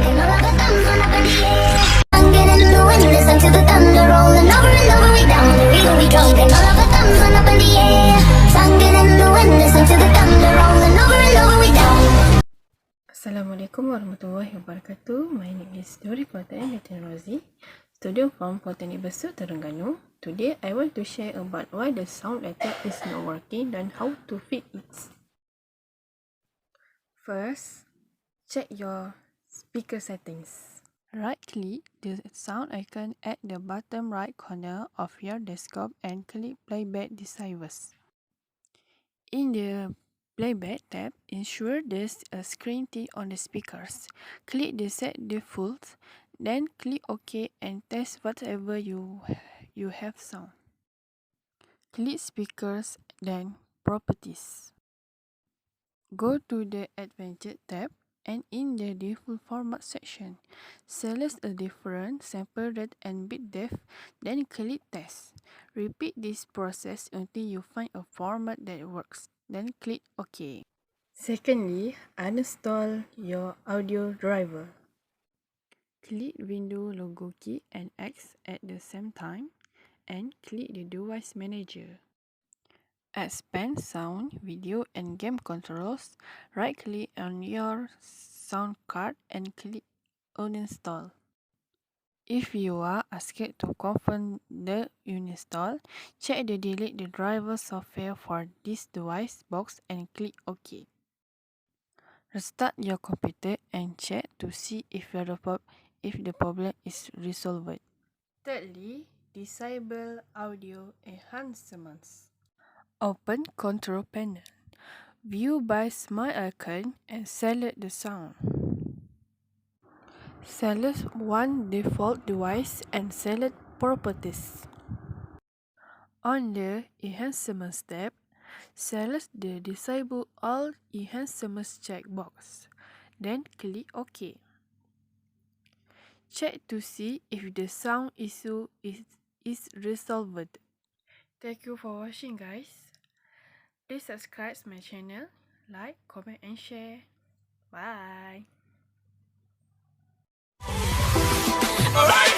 and all of the thumbs on up in the air. Singing in the wind, listen to the thunder rolling over and over way down the river we drunk, and all of the thumbs on up in the air. Singing in the wind, listen to the thunder rolling over and over way down. Assalamualaikum warahmatullahi wabarakatuh. My name is Dori Kuatan Rosie, student from Polytechnic Besut, Terengganu. Today, I want to share about why the sound attack is not working and how to fix it. First, check your speaker settings. Right-click the sound icon at the bottom right corner of your desktop and click Playback Devices. In the Playback tab, ensure there's a screen tick on the speakers. Click the Set Default, then click OK and test whatever you have sound. Click Speakers, then Properties. Go to the Advanced tab and in the Default Format section, select a different sample rate and bit depth, then click Test. Repeat this process until you find a format that works. Then click OK. Secondly, uninstall your audio driver. Click Windows logo key and X at the same time and click the Device Manager. Expand sound, video and game controls. Right-click on your sound card and click Uninstall. If you are asked to confirm the uninstall, check the Delete the driver software for this device box and click OK. Restart your computer and check to see if the problem is resolved. Thirdly, disable audio enhancements. Open Control Panel. View by Smart icon and select the sound. Select one default device and select Properties. On the Enhancements tab, select the Disable All Enhancements checkbox. Then click OK. Check to see if the sound issue is resolved. Thank you for watching, guys. Please subscribe my channel, like, comment and share. Bye. Right.